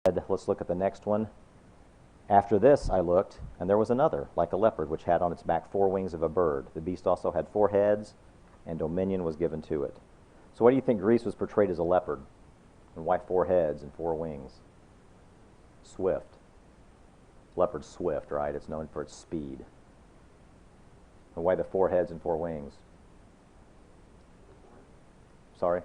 Let's look at the next one. After this I looked, and there was another, like a leopard, which had on its back 4 wings of a bird. The beast also had 4 heads, and dominion was given to it. So why do you think Greece was portrayed as a leopard? And why 4 heads and 4 wings? Swift. Leopard's swift, right? It's known for its speed. And why the 4 heads and 4 wings? Sorry?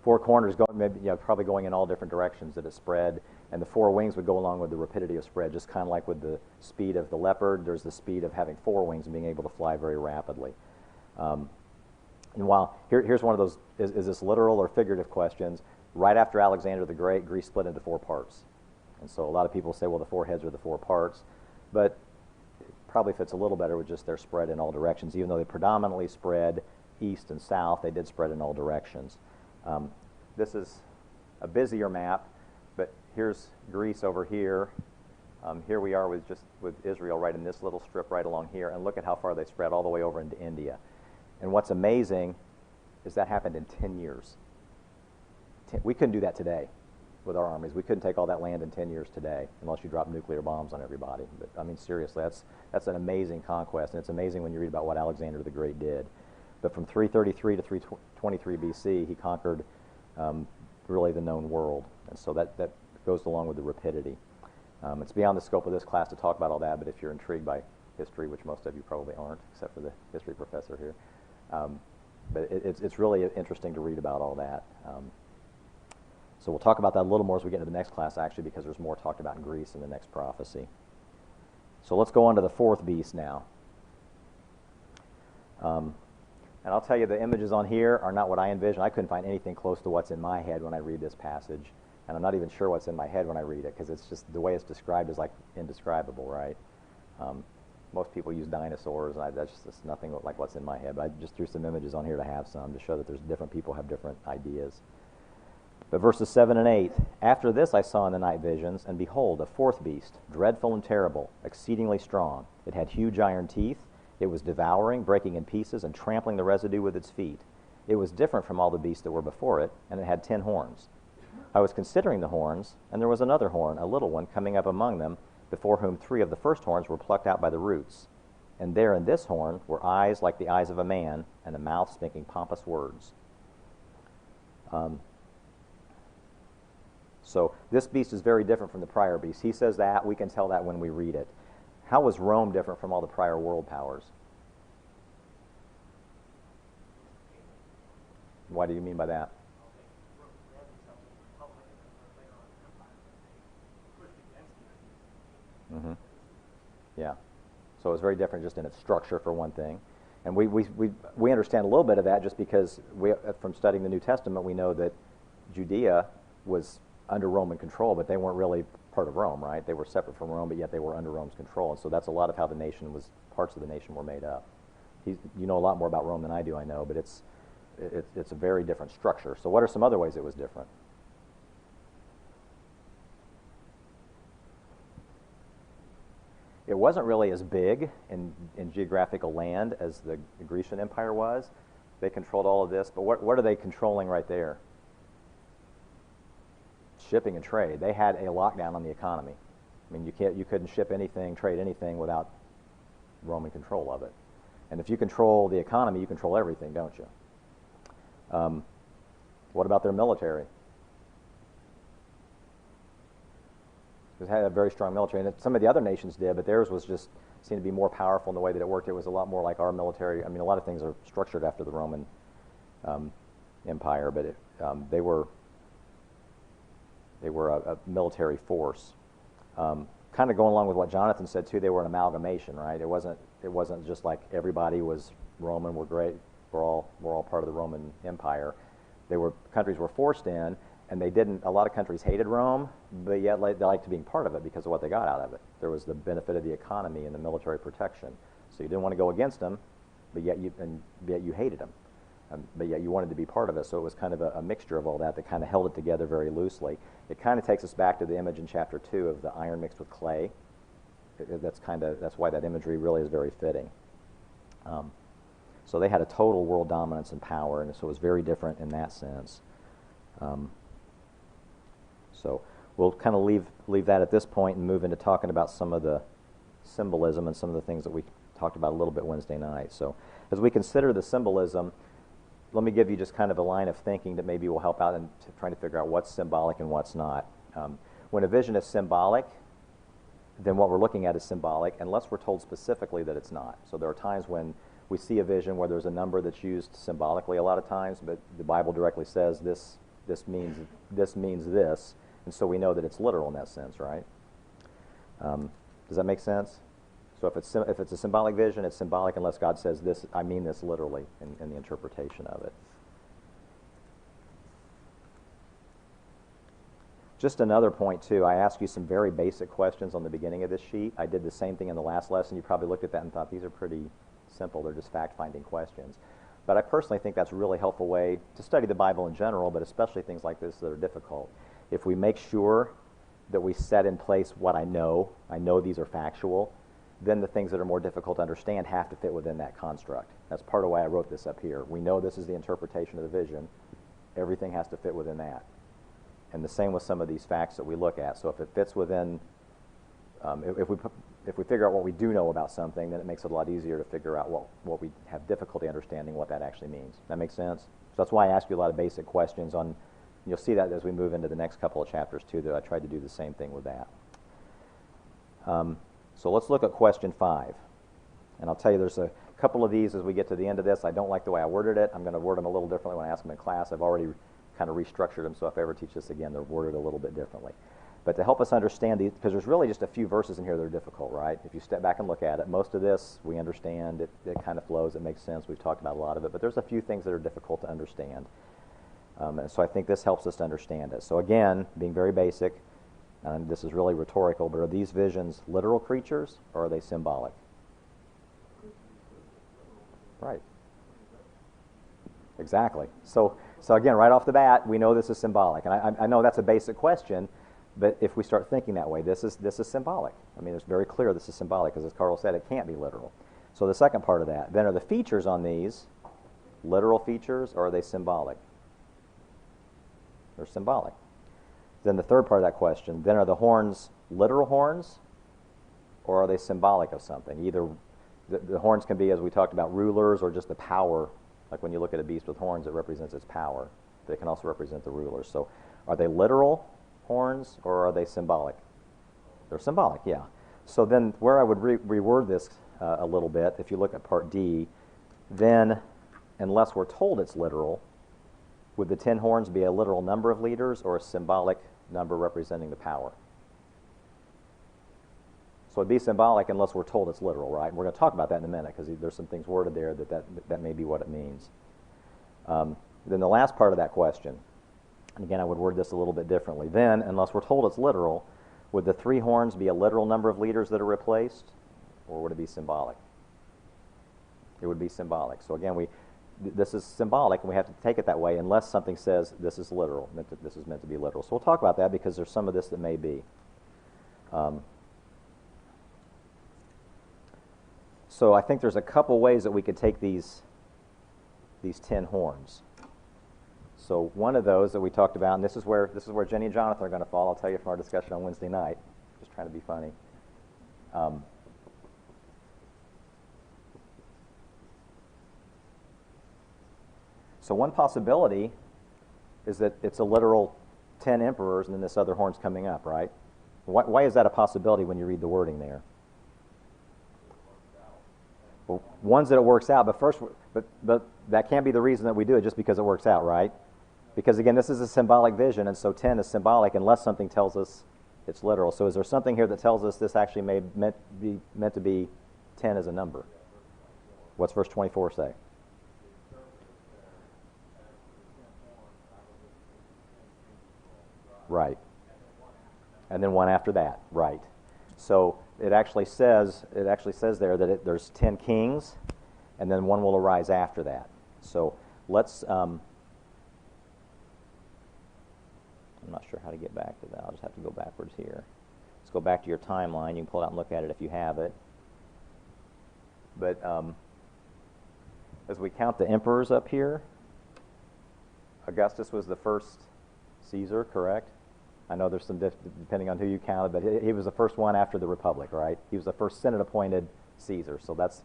4 corners, going, maybe, probably going in all different directions that it spread. And the 4 wings would go along with the rapidity of spread, just kind of like with the speed of the leopard. There's the speed of having 4 wings and being able to fly very rapidly. And while here's one of those, is this literal or figurative questions? Right after Alexander the Great, Greece split into 4 parts. And so a lot of people say, well, the 4 heads are the 4 parts. But it probably fits a little better with just their spread in all directions. Even though they predominantly spread east and south, they did spread in all directions. This is a busier map, but here's Greece over here. Here we are with Israel right in this little strip right along here, and look at how far they spread all the way over into India. And what's amazing is that happened in 10 years. We couldn't do that today with our armies. We couldn't take all that land in 10 years today unless you drop nuclear bombs on everybody. But I mean, seriously, that's an amazing conquest, and it's amazing when you read about what Alexander the Great did. But from 333 to 323 BC, he conquered really the known world, and so that goes along with the rapidity. It's beyond the scope of this class to talk about all that, but if you're intrigued by history, which most of you probably aren't, except for the history professor here, but it's really interesting to read about all that. So we'll talk about that a little more as we get into the next class, actually, because there's more talked about in Greece in the next prophecy. So let's go on to the 4th beast now. And I'll tell you, the images on here are not what I envision. I couldn't find anything close to what's in my head when I read this passage. And I'm not even sure what's in my head when I read it, because it's just the way it's described is like indescribable, right? Most people use dinosaurs, and that's just nothing like what's in my head. But I just threw some images on here to have some, to show that there's different people have different ideas. But verses 7 and 8, after this I saw in the night visions, and behold, a 4th beast, dreadful and terrible, exceedingly strong. It had huge iron teeth. It was devouring, breaking in pieces, and trampling the residue with its feet. It was different from all the beasts that were before it, and it had 10 horns. I was considering the horns, and there was another horn, a little one, coming up among them, before whom 3 of the first horns were plucked out by the roots. And there in this horn were eyes like the eyes of a man, and a mouth speaking pompous words. So this beast is very different from the prior beast. He says that. We can tell that when we read it. How was Rome different from all the prior world powers? Why do you mean by that? Mm-hmm. Yeah. So it's very different just in its structure, for one thing. And we understand a little bit of that just because from studying the New Testament, we know that Judea was under Roman control, but they weren't really part of Rome, right? They were separate from Rome, but yet they were under Rome's control. And so that's a lot of how the nation was, parts of the nation were made up. You know a lot more about Rome than I do, I know, but it's a very different structure. So what are some other ways it was different? It wasn't really as big in geographical land as the Grecian Empire was. They controlled all of this, but what are they controlling right there? Shipping and trade. They had a lockdown on the economy. I mean, you couldn't ship anything, trade anything without Roman control of it. And if you control the economy, you control everything, don't you? What about their military? It had a very strong military, and some of the other nations did, but theirs was just seemed to be more powerful in the way that it worked. It was a lot more like our military. I mean, a lot of things are structured after the Roman Empire, but they were a military force. Kind of going along with what Jonathan said too, they were an amalgamation, right? It wasn't just like everybody was Roman. We're great. We're all part of the Roman Empire. Countries were forced in, and they didn't. A lot of countries hated Rome, but yet they liked being part of it because of what they got out of it. There was the benefit of the economy and the military protection. So you didn't want to go against them, but yet you hated them. But yet you wanted to be part of it, so it was kind of a mixture of all that kind of held it together very loosely. It kind of takes us back to the image in chapter 2 of the iron mixed with clay. That's why that imagery really is very fitting. So they had a total world dominance and power, and so it was very different in that sense. So we'll kind of leave that at this point and move into talking about some of the symbolism and some of the things that we talked about a little bit Wednesday night. So as we consider the symbolism, let me give you just kind of a line of thinking that maybe will help out in trying to figure out what's symbolic and what's not. When a vision is symbolic, then what we're looking at is symbolic, unless we're told specifically that it's not. So there are times when we see a vision where there's a number that's used symbolically a lot of times, but the Bible directly says this means this, and so we know that it's literal in that sense, right? Does that make sense? So if it's a symbolic vision, it's symbolic unless God says this, I mean this literally in the interpretation of it. Just another point, too, I asked you some very basic questions on the beginning of this sheet. I did the same thing in the last lesson. You probably looked at that and thought, these are pretty simple. They're just fact-finding questions. But I personally think that's a really helpful way to study the Bible in general, but especially things like this that are difficult. If we make sure that we set in place what I know these are factual, then the things that are more difficult to understand have to fit within that construct. That's part of why I wrote this up here. We know this is the interpretation of the vision. Everything has to fit within that. And the same with some of these facts that we look at. So if it fits within, if we figure out what we do know about something, then it makes it a lot easier to figure out what we have difficulty understanding what that actually means. That makes sense? So that's why I ask you a lot of basic questions on, you'll see that as we move into the next couple of chapters too, that I tried to do the same thing with that. So let's look at question 5. And I'll tell you there's a couple of these as we get to the end of this. I don't like the way I worded it. I'm going to word them a little differently when I ask them in class. I've already kind of restructured them, so if I ever teach this again, they're worded a little bit differently. But to help us understand these, because there's really just a few verses in here that are difficult, right? If you step back and look at it, most of this we understand. It kind of flows. It makes sense. We've talked about a lot of it. But there's a few things that are difficult to understand. And so I think this helps us to understand it. So again, being very basic, and this is really rhetorical, but are these visions literal creatures or are they symbolic? Right. Exactly. So again, right off the bat, we know this is symbolic. And I know that's a basic question, but if we start thinking that way, this is symbolic. I mean, it's very clear this is symbolic, because as Carl said, it can't be literal. So the second part of that, then are the features on these literal features or are they symbolic? They're symbolic. Then the third part of that question, then are the horns literal horns or are they symbolic of something? Either the horns can be, as we talked about, rulers or just the power. Like when you look at a beast with horns, it represents its power. They can also represent the rulers. So are they literal horns or are they symbolic? They're symbolic, yeah. So then where I would reword this a little bit, if you look at part D, then unless we're told it's literal, would the 10 horns be a literal number of leaders or a symbolic number representing the power? So it'd be symbolic unless we're told it's literal, right? And we're going to talk about that in a minute because there's some things worded there that may be what it means. Then the last part of that question, and again I would word this a little bit differently. Then, unless we're told it's literal, would the 3 horns be a literal number of leaders that are replaced, or would it be symbolic? It would be symbolic. So again, this is symbolic, and we have to take it that way unless something says this is literal, this is meant to be literal. So we'll talk about that because there's some of this that may be. So I think there's a couple ways that we could take these 10 horns. So one of those that we talked about, and this is where Jenny and Jonathan are going to fall. I'll tell you from our discussion on Wednesday night. Just trying to be funny. So one possibility is that it's a literal 10 emperors and then this other horn's coming up, right? Why is that a possibility when you read the wording there? Well, one's that it works out, but that can't be the reason that we do it just because it works out, right? Because again, this is a symbolic vision, and so 10 is symbolic unless something tells us it's literal. So is there something here that tells us this actually meant to be 10 as a number? What's verse 24 say? Right. And then one after that, right. So it actually says there that there's 10 kings, and then one will arise after that. So let's, I'm not sure how to get back to that. I'll just have to go backwards here. Let's go back to your timeline. You can pull it out and look at it if you have it. But as we count the emperors up here, Augustus was the first Caesar, correct? I know there's some depending on who you counted, but he was the first one after the Republic, right? He was the first Senate-appointed Caesar. So that's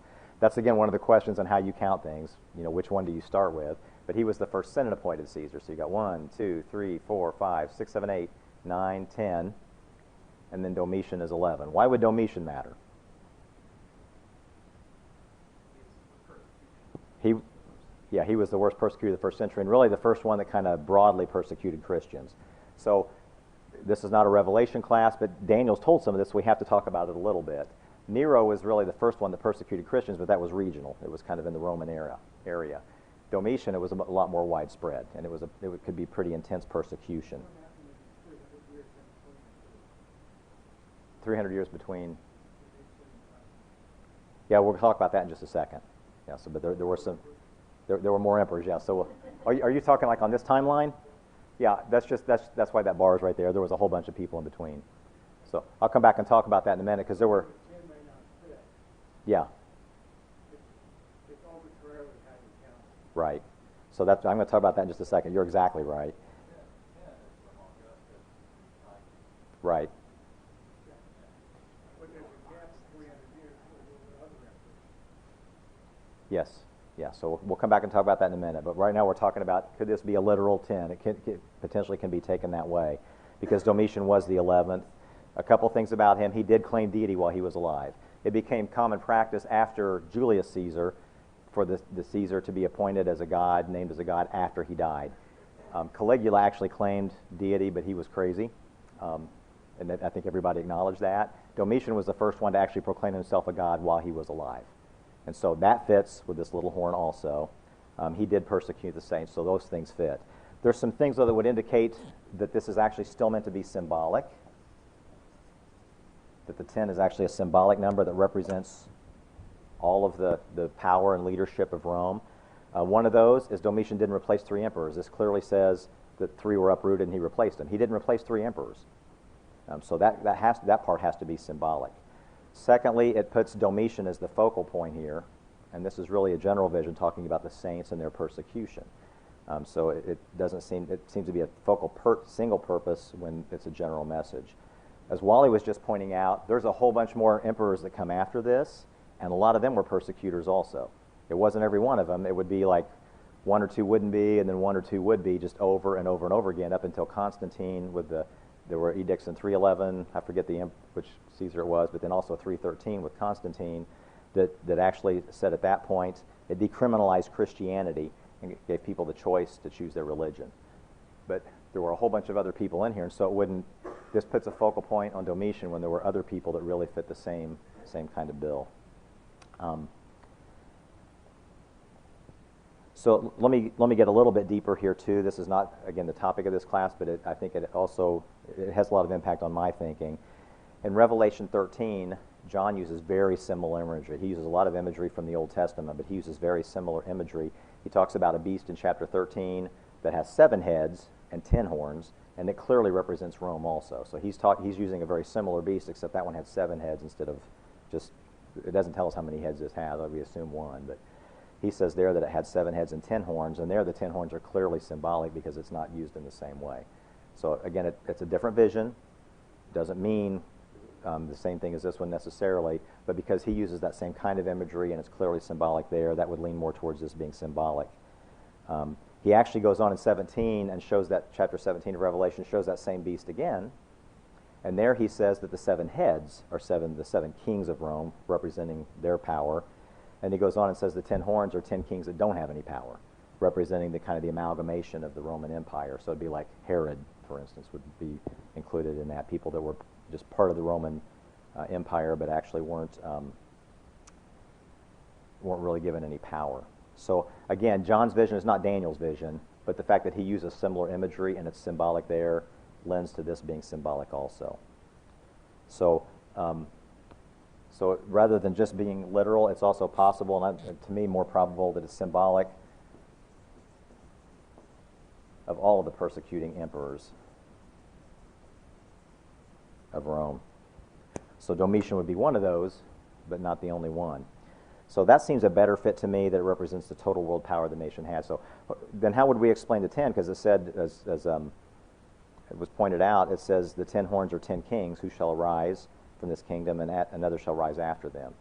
again one of the questions on how you count things. You know, which one do you start with? But he was the first Senate-appointed Caesar. So you got 1, 2, 3, 4, 5, 6, 7, 8, 9, 10, and then Domitian is 11. Why would Domitian matter? He was the worst persecutor of the first century, and really the first one that kind of broadly persecuted Christians. So this is not a Revelation class, but Daniel's told some of this, so we have to talk about it a little bit. Nero was really the first one that persecuted Christians, but that was regional. It was kind of in the Roman area. Domitian, it was a lot more widespread, and it could be pretty intense persecution. 300 years between. Yeah, we'll talk about that in just a second. Yeah, so but there were more emperors. Yeah. So are you talking like on this timeline? Yeah, that's why that bar is right there. There was a whole bunch of people in between. So I'll come back and talk about that in a minute because there were. Yeah. Right. So I'm going to talk about that in just a second. You're exactly right. Right. Yes. Yeah. So we'll come back and talk about that in a minute. But right now we're talking about, could this be a literal 10? It potentially can be taken that way because Domitian was the 11th. A couple things about him. He did claim deity while he was alive. It became common practice after Julius Caesar for the Caesar to be appointed as a god, named as a god after he died. Caligula actually claimed deity, but he was crazy. And I think everybody acknowledged that. Domitian was the first one to actually proclaim himself a god while he was alive. And so that fits with this little horn also. He did persecute the saints, so those things fit. There's some things, though, that would indicate that this is actually still meant to be symbolic, that the 10 is actually a symbolic number that represents all of the power and leadership of Rome. One of those is Domitian didn't replace 3 emperors. This clearly says that 3 were uprooted and he replaced them. He didn't replace 3 emperors. So that part has to be symbolic. Secondly, it puts Domitian as the focal point here, and this is really a general vision talking about the saints and their persecution. So it seems to be a focal single purpose when it's a general message. As Wally was just pointing out, there's a whole bunch more emperors that come after this, and a lot of them were persecutors also. It wasn't every one of them. It would be like 1 or 2 wouldn't be, and then 1 or 2 would be, just over and over and over again, up until Constantine with there were edicts in 311, I forget which Caesar it was, but then also 313 with Constantine that actually said at that point it decriminalized Christianity and gave people the choice to choose their religion. But there were a whole bunch of other people in here, and so this puts a focal point on Domitian when there were other people that really fit the same kind of bill. So let me get a little bit deeper here too. This is not, again, the topic of this class, but I think it has a lot of impact on my thinking. In Revelation 13, John uses very similar imagery. He uses a lot of imagery from the Old Testament, but he uses very similar imagery. He talks about a beast in chapter 13 that has 7 heads and 10 horns, and it clearly represents Rome also. So he's using a very similar beast, except that one had 7 heads instead of just, it doesn't tell us how many heads this has, we assume 1, but he says there that it had 7 heads and 10 horns, and there the 10 horns are clearly symbolic because it's not used in the same way. So again, it's a different vision. Doesn't mean the same thing as this one necessarily, but because he uses that same kind of imagery and it's clearly symbolic there, that would lean more towards this being symbolic. He actually goes on in 17 and shows that, chapter 17 of Revelation shows that same beast again, and there he says that the 7 heads are the 7 kings of Rome, representing their power. And he goes on and says the 10 horns are 10 kings that don't have any power, representing the kind of the amalgamation of the Roman Empire. So it'd be like Herod, for instance, would be included in that. People that were just part of the Roman Empire, but actually weren't really given any power. So again, John's vision is not Daniel's vision, but the fact that he uses similar imagery and it's symbolic there lends to this being symbolic also. So rather than just being literal, it's also possible, and to me more probable, that it's symbolic of all of the persecuting emperors of Rome. So Domitian would be one of those, but not the only one. So that seems a better fit to me, that it represents the total world power the nation has. So then how would we explain the 10? Because it said, as it was pointed out, it says the 10 horns are 10 kings who shall arise from this kingdom, and another shall rise after them.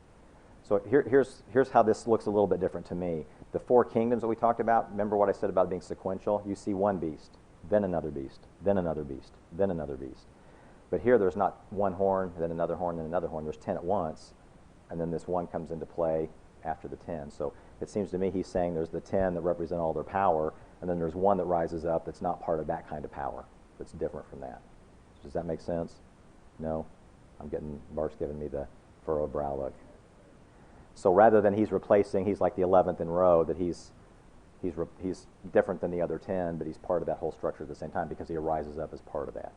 So here's how this looks a little bit different to me. The 4 kingdoms that we talked about, remember what I said about being sequential? You see one beast, then another beast, then another beast, then another beast. But here there's not one horn, then another horn, then another horn. There's 10 at once, and then this one comes into play after the 10. So it seems to me he's saying there's the 10 that represent all their power, and then there's one that rises up that's not part of that kind of power, that's different from that. Does that make sense? No? Bart's giving me the furrowed brow look. So rather than he's like the 11th in row, that he's different than the other 10, but he's part of that whole structure at the same time because he arises up as part of that.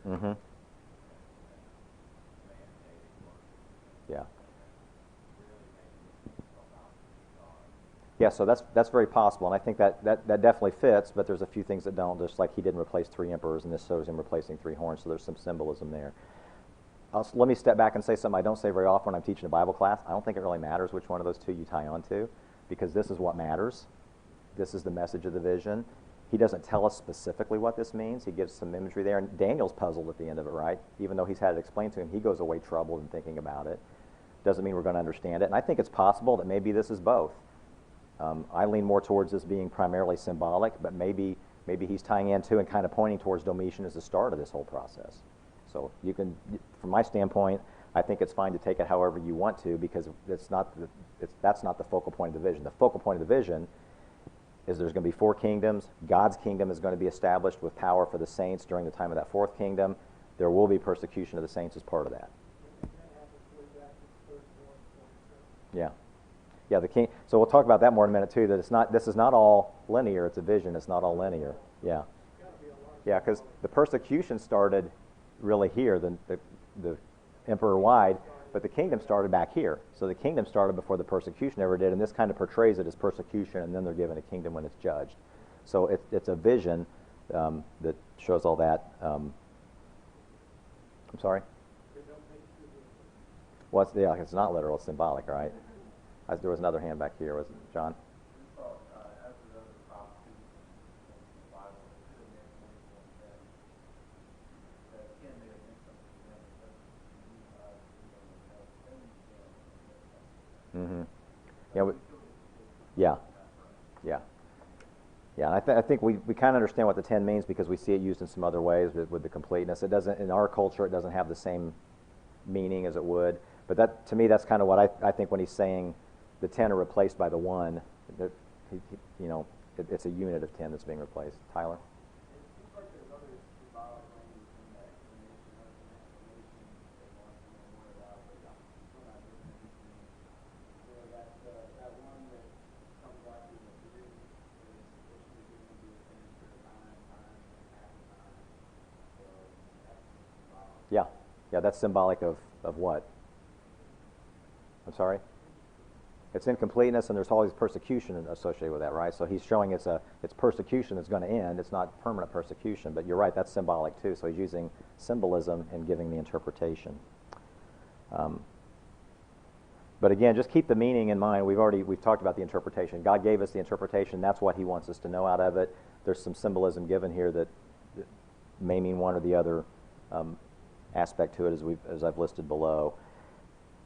Mm-hmm. Yeah. Yeah, so that's very possible, and I think that definitely fits, but there's a few things that don't, just like he didn't replace 3 emperors, and this shows him replacing 3 horns, so there's some symbolism there. Let me step back and say something I don't say very often when I'm teaching a Bible class. I don't think it really matters which one of those 2 you tie onto, because this is what matters. This is the message of the vision. He doesn't tell us specifically what this means. He gives some imagery there, and Daniel's puzzled at the end of it, right? Even though he's had it explained to him, he goes away troubled in thinking about it. Doesn't mean we're going to understand it, and I think it's possible that maybe this is both. I lean more towards this being primarily symbolic, but maybe he's tying into and kind of pointing towards Domitian as the start of this whole process. So you can, from my standpoint, I think it's fine to take it however you want to, because that's not the focal point of the vision. The focal point of the vision is there's going to be 4 kingdoms. God's kingdom is going to be established with power for the saints during the time of that 4th kingdom. There will be persecution of the saints as part of that. Yeah. Yeah, the king. So we'll talk about that more in a minute too. That this is not all linear. It's a vision. It's not all linear. Yeah. Yeah, because the persecution started really here, the emperor wide, but the kingdom started back here. So the kingdom started before the persecution ever did, and this kind of portrays it as persecution, and then they're given a kingdom when it's judged. So it's a vision that shows all that. I'm sorry? Well, it's not literal. It's symbolic, right? There was another hand back here. Was it John? Mm-hmm. Yeah. And I think we kind of understand what the 10 means because we see it used in some other ways with the completeness. It doesn't, in our culture, it doesn't have the same meaning as it would. But that, to me, that's kind of what I think when he's saying the 10 are replaced by the 1. That it's a unit of 10 that's being replaced. Tyler? Yeah, that's symbolic of what? I'm sorry? It's incompleteness, and there's always persecution associated with that, right? So he's showing it's persecution that's going to end. It's not permanent persecution, but you're right, that's symbolic too. So he's using symbolism and giving the interpretation. But again, just keep the meaning in mind. We've talked about the interpretation. God gave us the interpretation. That's what he wants us to know out of it. There's some symbolism given here that may mean one or the other aspect to it, as I've listed below.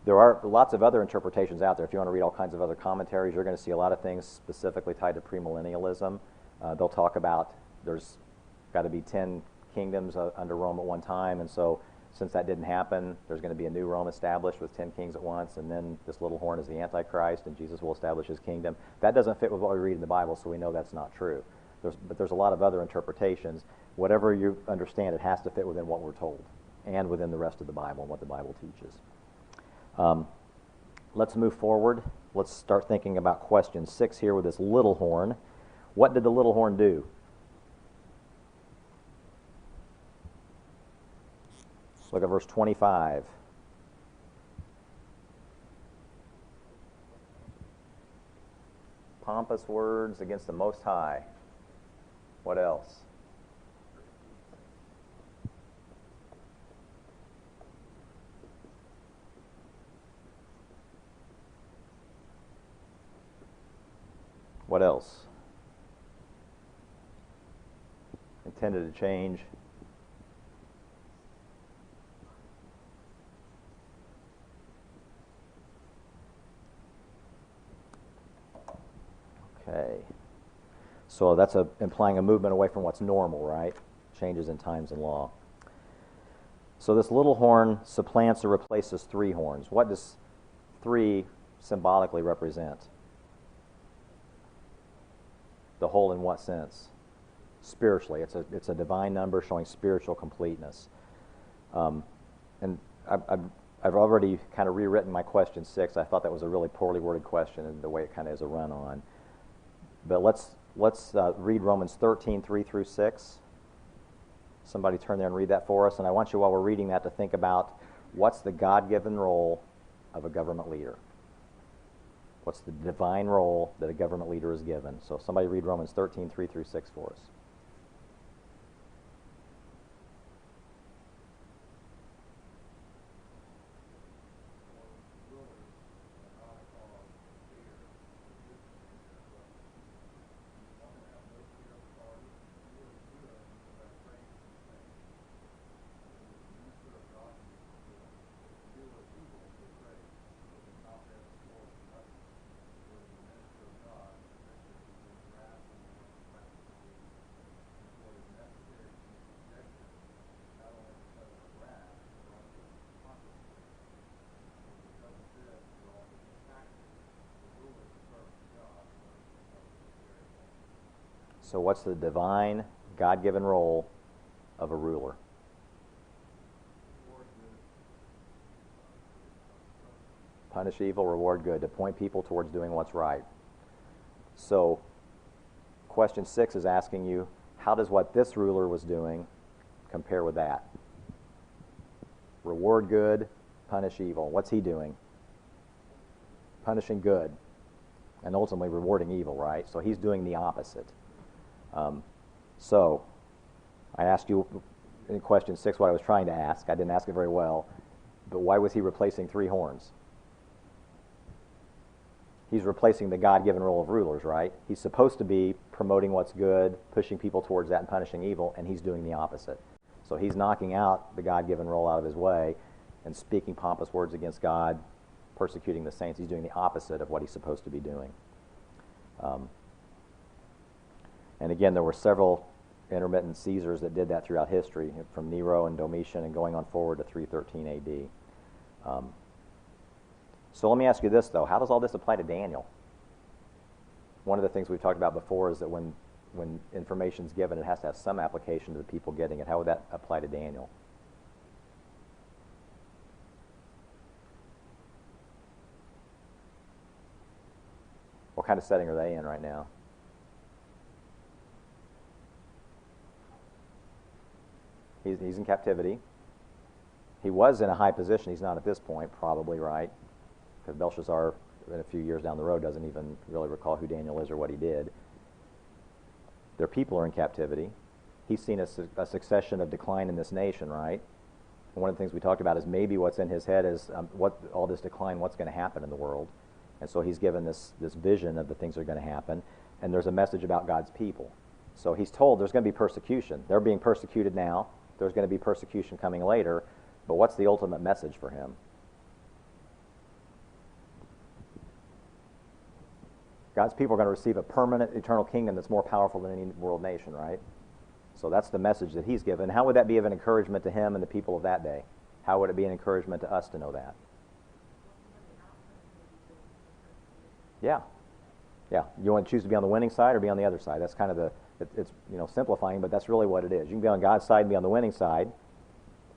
There are lots of other interpretations out there. If you want to read all kinds of other commentaries, you're going to see a lot of things specifically tied to premillennialism. They'll talk about there's got to be 10 kingdoms under Rome at one time, and so since that didn't happen, there's going to be a new Rome established with 10 kings at once, and then this little horn is the Antichrist, and Jesus will establish his kingdom. That doesn't fit with what we read in the Bible, so we know that's not true. But there's a lot of other interpretations. Whatever you understand, it has to fit within what we're told and within the rest of the Bible and what the Bible teaches. Let's move forward. Let's start thinking about question 6 here with this little horn. What did the little horn do? Look at verse 25. Pompous words against the Most High. What else? What else? Intended to change. Okay. So that's implying a movement away from what's normal, right? Changes in times and law. So this little horn supplants or replaces three horns. What does three symbolically represent? The whole in what sense? Spiritually. It's a divine number showing spiritual completeness. And I've already kind of rewritten my question 6. I thought that was a really poorly worded question in the way it kind of is a run-on. But let's read Romans 13, 3 through 6. Somebody turn there and read that for us. And I want you, while we're reading that, to think about what's the God-given role of a government leader. What's the divine role that a government leader is given? So somebody read Romans 13, 3 through 6 for us. So what's the divine, God-given role of a ruler? Punish evil, reward good, to point people towards doing what's right. So question 6 is asking you, how does what this ruler was doing compare with that? Reward good, punish evil. What's he doing? Punishing good and ultimately rewarding evil, right? So he's doing the opposite. So I asked you in question 6 what I was trying to ask. I didn't ask it very well. But why was he replacing 3 horns? He's replacing the God-given role of rulers, right? He's supposed to be promoting what's good, pushing people towards that and punishing evil, and he's doing the opposite. So he's knocking out the God-given role out of his way and speaking pompous words against God, persecuting the saints. He's doing the opposite of what he's supposed to be doing. And again, there were several intermittent Caesars that did that throughout history, from Nero and Domitian and going on forward to 313 AD. So let me ask you this, though. How does all this apply to Daniel? One of the things we've talked about before is that when information is given, it has to have some application to the people getting it. How would that apply to Daniel? What kind of setting are they in right now? He's in captivity. He was in a high position. He's not at this point, probably, right? Because Belshazzar, in a few years down the road, doesn't even really recall who Daniel is or what he did. Their people are in captivity. He's seen a succession of decline in this nation, right? And one of the things we talked about is maybe what's in his head is what all this decline, what's going to happen in the world. And so he's given this vision of the things that are going to happen. And there's a message about God's people. So he's told there's going to be persecution. They're being persecuted now. There's going to be persecution coming later. But what's the ultimate message for him? God's people are going to receive a permanent, eternal kingdom that's more powerful than any world nation, right? So that's the message that he's given. How would that be of an encouragement to him and the people of that day? How would it be an encouragement to us to know that? Yeah. Yeah. You want to choose to be on the winning side or be on the other side? That's kind of it's simplifying, but that's really what it is. You can be on God's side and be on the winning side,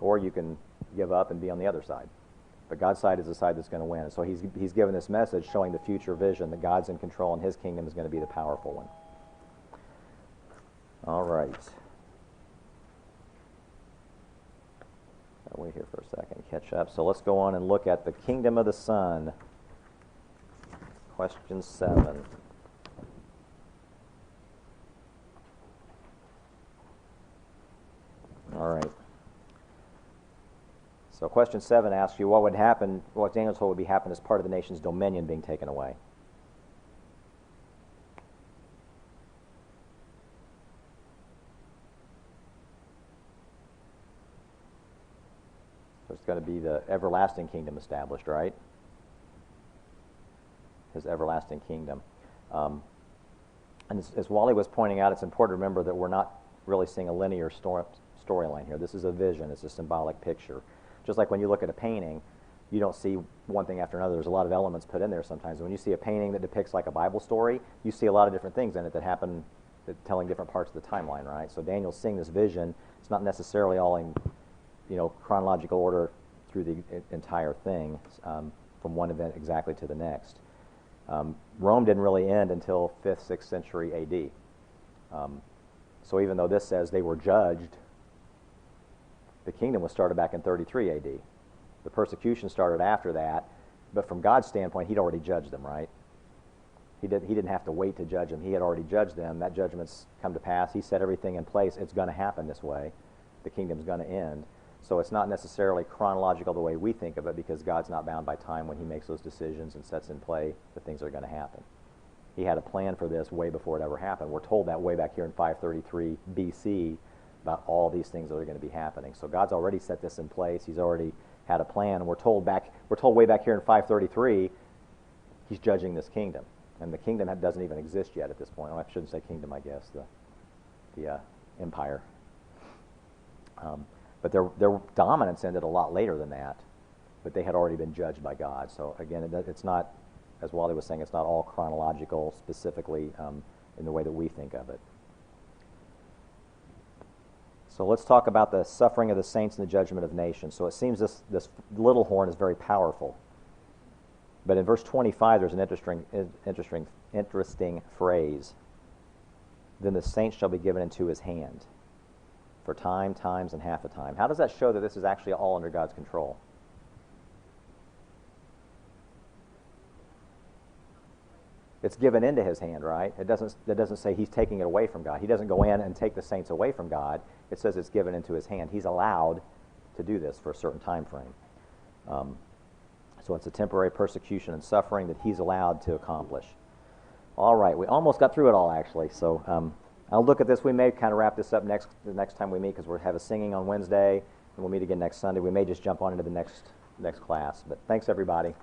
or you can give up and be on the other side. But God's side is the side that's going to win. So he's given this message showing the future vision that God's in control and his kingdom is going to be the powerful one. All right. I'll wait here for a second, catch up. So let's go on and look at the kingdom of the Son. Question 7. All right. So question 7 asks you what Daniel told would be happen as part of the nation's dominion being taken away. There's going to be the everlasting kingdom established, right? His everlasting kingdom. And as Wally was pointing out, it's important to remember that we're not really seeing a linear storyline here. This is a vision. It's a symbolic picture. Just like when you look at a painting, you don't see one thing after another. There's a lot of elements put in there sometimes. When you see a painting that depicts like a Bible story, you see a lot of different things in it that happen, telling different parts of the timeline, right? So Daniel's seeing this vision. It's not necessarily all in, chronological order through the entire thing, from one event exactly to the next. Rome didn't really end until 5th, 6th century A.D. So even though this says they were judged, the kingdom was started back in 33 A.D. The persecution started after that, but from God's standpoint, he'd already judged them, right? He didn't have to wait to judge them. He had already judged them. That judgment's come to pass. He set everything in place. It's going to happen this way. The kingdom's going to end. So it's not necessarily chronological the way we think of it, because God's not bound by time when he makes those decisions and sets in play the things that are going to happen. He had a plan for this way before it ever happened. We're told that way back here in 533 BC about all these things that are going to be happening. So God's already set this in place. He's already had a plan. We're told way back here in 533 he's judging this kingdom. And the kingdom doesn't even exist yet at this point. Oh, I shouldn't say kingdom, I guess, the empire. But their dominance ended a lot later than that, but they had already been judged by God. So again, it's not, as Wally was saying, it's not all chronological specifically in the way that we think of it. So let's talk about the suffering of the saints and the judgment of nations. So it seems this little horn is very powerful. But in verse 25, there's an interesting phrase. Then the saints shall be given into his hand for time, times, and half a time. How does that show that this is actually all under God's control? It's given into his hand, right? It doesn't say he's taking it away from God. He doesn't go in and take the saints away from God. It says it's given into his hand. He's allowed to do this for a certain time frame. So it's a temporary persecution and suffering that he's allowed to accomplish. All right, we almost got through it all, actually. So I'll look at this. We may kind of wrap this up the next time we meet, because we'll have a singing on Wednesday, and we'll meet again next Sunday. We may just jump on into the next class. But thanks, everybody.